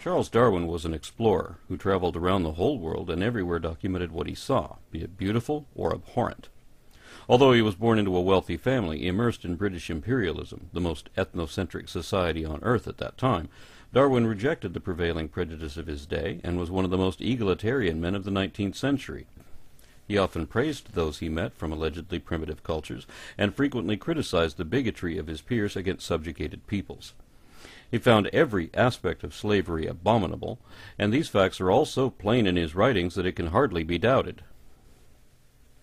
Charles Darwin was an explorer who traveled around the whole world and everywhere documented what he saw, be it beautiful or abhorrent. Although he was born into a wealthy family immersed in British imperialism, the most ethnocentric society on earth at that time, Darwin rejected the prevailing prejudice of his day and was one of the most egalitarian men of the 19th century. He often praised those he met from allegedly primitive cultures and frequently criticized the bigotry of his peers against subjugated peoples. He found every aspect of slavery abominable, and these facts are all so plain in his writings that it can hardly be doubted.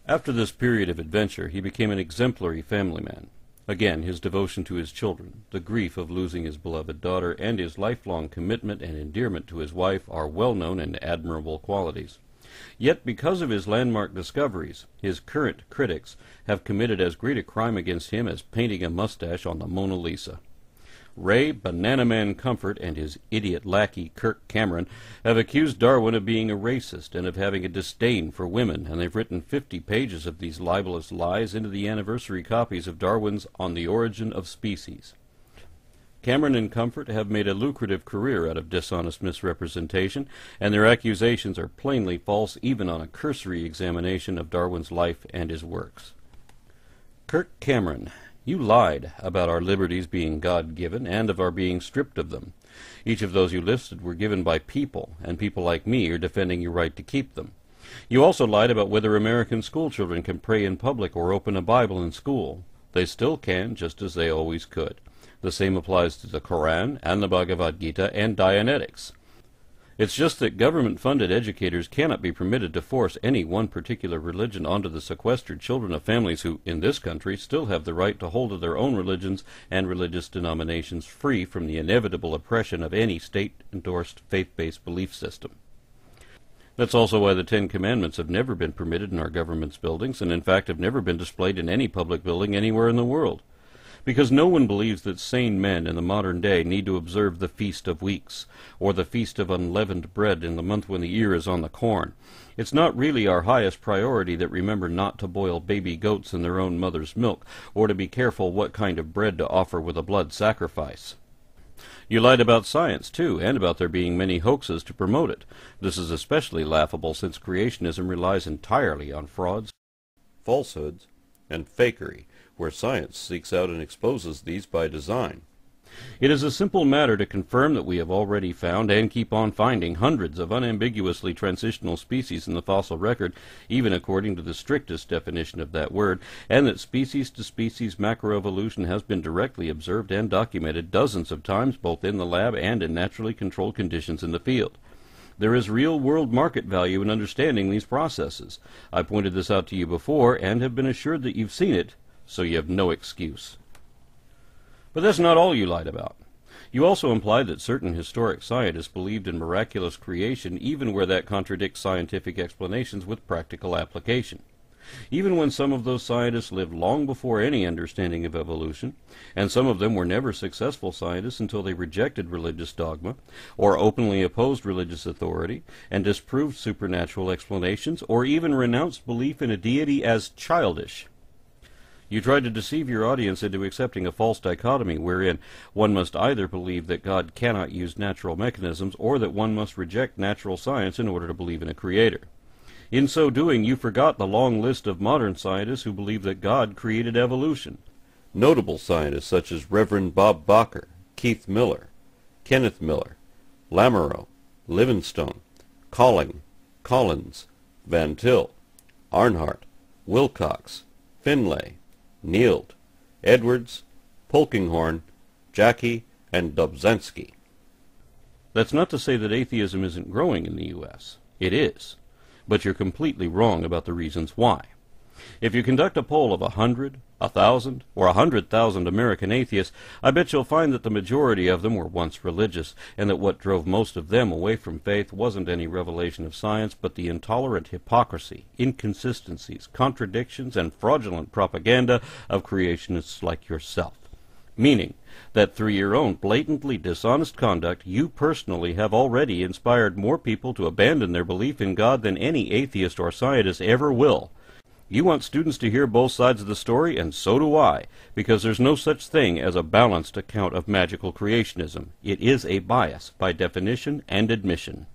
After this period of adventure, he became an exemplary family man. Again, his devotion to his children, the grief of losing his beloved daughter, and his lifelong commitment and endearment to his wife are well-known and admirable qualities. Yet, because of his landmark discoveries, his current critics have committed as great a crime against him as painting a mustache on the Mona Lisa. Ray Banana Man Comfort and his idiot lackey Kirk Cameron have accused Darwin of being a racist and of having a disdain for women, and they've written 50 pages of these libelous lies into the anniversary copies of Darwin's On the Origin of Species. Cameron and Comfort have made a lucrative career out of dishonest misrepresentation, and their accusations are plainly false even on a cursory examination of Darwin's life and his works. Kirk Cameron, you lied about our liberties being God-given and of our being stripped of them. Each of those you listed were given by people, and people like me are defending your right to keep them. You also lied about whether American schoolchildren can pray in public or open a Bible in school. They still can, just as they always could. The same applies to the Koran and the Bhagavad Gita and Dianetics. It's just that government-funded educators cannot be permitted to force any one particular religion onto the sequestered children of families who, in this country, still have the right to hold to their own religions and religious denominations free from the inevitable oppression of any state-endorsed faith-based belief system. That's also why the Ten Commandments have never been permitted in our government's buildings, and in fact have never been displayed in any public building anywhere in the world. Because no one believes that sane men in the modern day need to observe the Feast of Weeks, or the Feast of Unleavened Bread in the month when the ear is on the corn. It's not really our highest priority that remember not to boil baby goats in their own mother's milk, or to be careful what kind of bread to offer with a blood sacrifice. You lied about science, too, and about there being many hoaxes to promote it. This is especially laughable since creationism relies entirely on frauds, falsehoods, and fakery, where science seeks out and exposes these by design. It is a simple matter to confirm that we have already found and keep on finding hundreds of unambiguously transitional species in the fossil record, even according to the strictest definition of that word, and that species-to-species macroevolution has been directly observed and documented dozens of times both in the lab and in naturally controlled conditions in the field. There is real-world market value in understanding these processes. I pointed this out to you before and have been assured that you've seen it, so you have no excuse. But that's not all you lied about. You also implied that certain historic scientists believed in miraculous creation even where that contradicts scientific explanations with practical application. Even when some of those scientists lived long before any understanding of evolution, and some of them were never successful scientists until they rejected religious dogma, or openly opposed religious authority, and disproved supernatural explanations, or even renounced belief in a deity as childish. You tried to deceive your audience into accepting a false dichotomy wherein one must either believe that God cannot use natural mechanisms or that one must reject natural science in order to believe in a creator. In so doing, you forgot the long list of modern scientists who believe that God created evolution. Notable scientists such as Reverend Bob Bacher, Keith Miller, Kenneth Miller, Lamoureux, Livingstone, Colling, Collins, Van Til, Arnhart, Wilcox, Finlay, Neild, Edwards, Polkinghorne, Jackie, and Dobzhansky. That's not to say that atheism isn't growing in the U.S. It is. But you're completely wrong about the reasons why. If you conduct a poll of 100, 1,000, or 100,000 American atheists, I bet you'll find that the majority of them were once religious, and that what drove most of them away from faith wasn't any revelation of science, but the intolerant hypocrisy, inconsistencies, contradictions, and fraudulent propaganda of creationists like yourself. Meaning that through your own blatantly dishonest conduct, you personally have already inspired more people to abandon their belief in God than any atheist or scientist ever will. You want students to hear both sides of the story, and so do I, because there's no such thing as a balanced account of magical creationism. It is a bias, by definition and admission.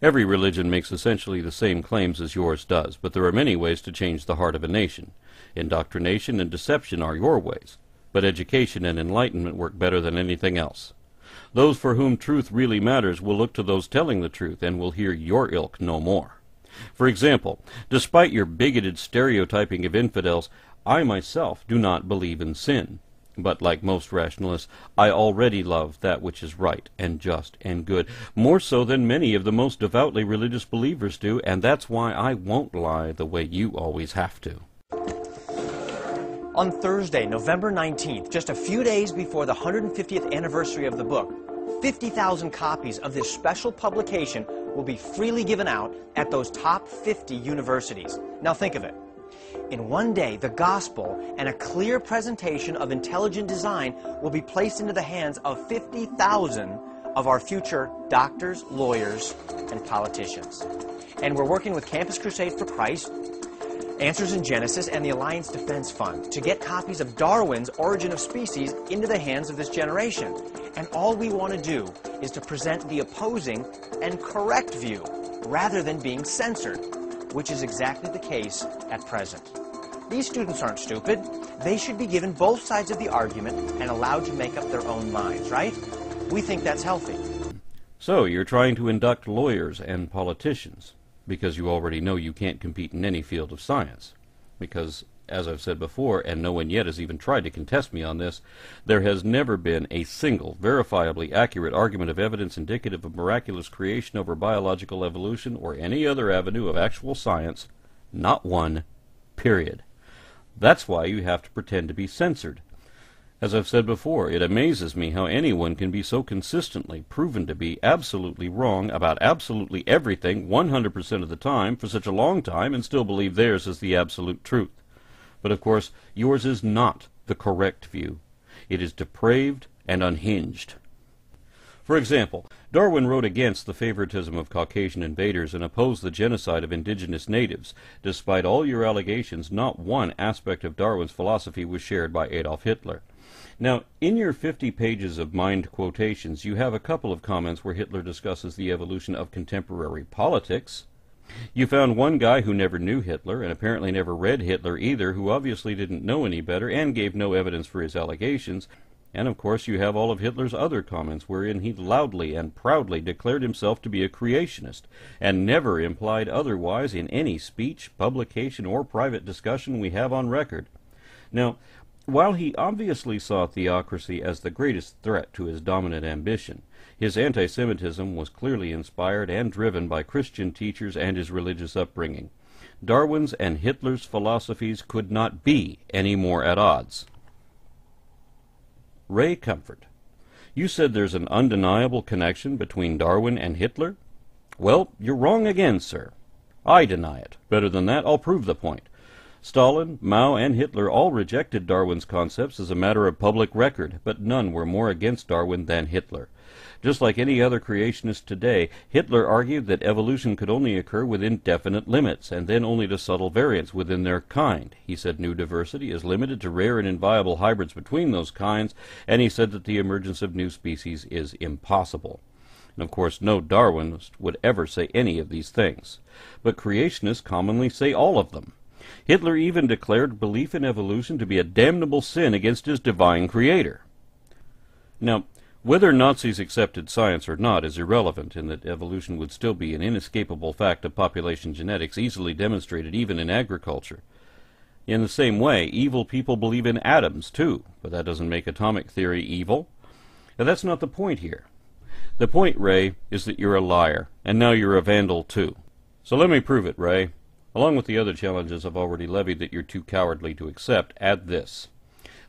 Every religion makes essentially the same claims as yours does, but there are many ways to change the heart of a nation. Indoctrination and deception are your ways, but education and enlightenment work better than anything else. Those for whom truth really matters will look to those telling the truth, and will hear your ilk no more. For example, despite your bigoted stereotyping of infidels, I myself do not believe in sin. But like most rationalists, I already love that which is right and just and good, more so than many of the most devoutly religious believers do, and that's why I won't lie the way you always have to. On Thursday, November 19th, just a few days before the 150th anniversary of the book, 50,000 copies of this special publication will be freely given out at those top 50 universities. Now think of it. In one day, the gospel and a clear presentation of intelligent design will be placed into the hands of 50,000 of our future doctors, lawyers, and politicians. And we're working with Campus Crusade for Christ, Answers in Genesis, and the Alliance Defense Fund to get copies of Darwin's Origin of Species into the hands of this generation. And all we want to do is to present the opposing and correct view rather than being censored, which is exactly the case at present. These students aren't stupid. They should be given both sides of the argument and allowed to make up their own minds, right? We think that's healthy. So you're trying to induct lawyers and politicians, because you already know you can't compete in any field of science. Because, as I've said before, and no one yet has even tried to contest me on this, there has never been a single, verifiably accurate argument of evidence indicative of miraculous creation over biological evolution or any other avenue of actual science. Not one. Period. That's why you have to pretend to be censored. As I've said before, it amazes me how anyone can be so consistently proven to be absolutely wrong about absolutely everything 100% of the time for such a long time and still believe theirs is the absolute truth. But of course, yours is not the correct view. It is depraved and unhinged. For example, Darwin wrote against the favoritism of Caucasian invaders and opposed the genocide of indigenous natives. Despite all your allegations, not one aspect of Darwin's philosophy was shared by Adolf Hitler. Now, in your 50 pages of mined quotations, you have a couple of comments where Hitler discusses the evolution of contemporary politics. You found one guy who never knew Hitler, and apparently never read Hitler either, who obviously didn't know any better and gave no evidence for his allegations. And of course you have all of Hitler's other comments, wherein he loudly and proudly declared himself to be a creationist, and never implied otherwise in any speech, publication, or private discussion we have on record. Now, while he obviously saw theocracy as the greatest threat to his dominant ambition, his anti-Semitism was clearly inspired and driven by Christian teachers and his religious upbringing. Darwin's and Hitler's philosophies could not be any more at odds. Ray Comfort, you said there's an undeniable connection between Darwin and Hitler? Well, you're wrong again, sir. I deny it. Better than that, I'll prove the point. Stalin, Mao, and Hitler all rejected Darwin's concepts as a matter of public record, but none were more against Darwin than Hitler. Just like any other creationist today, Hitler argued that evolution could only occur within definite limits, and then only to subtle variants within their kind. He said new diversity is limited to rare and inviable hybrids between those kinds, and he said that the emergence of new species is impossible. And of course no Darwinist would ever say any of these things. But creationists commonly say all of them. Hitler even declared belief in evolution to be a damnable sin against his divine creator. Now, whether Nazis accepted science or not is irrelevant, in that evolution would still be an inescapable fact of population genetics, easily demonstrated even in agriculture. In the same way, evil people believe in atoms, too, but that doesn't make atomic theory evil. Now, that's not the point here. The point, Ray, is that you're a liar, and now you're a vandal, too. So let me prove it, Ray. Along with the other challenges I've already levied that you're too cowardly to accept, add this.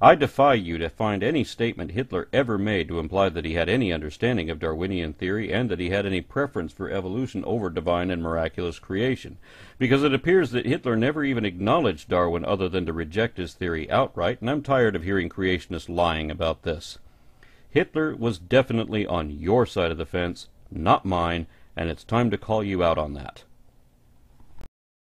I defy you to find any statement Hitler ever made to imply that he had any understanding of Darwinian theory and that he had any preference for evolution over divine and miraculous creation, because it appears that Hitler never even acknowledged Darwin other than to reject his theory outright, and I'm tired of hearing creationists lying about this. Hitler was definitely on your side of the fence, not mine, and it's time to call you out on that.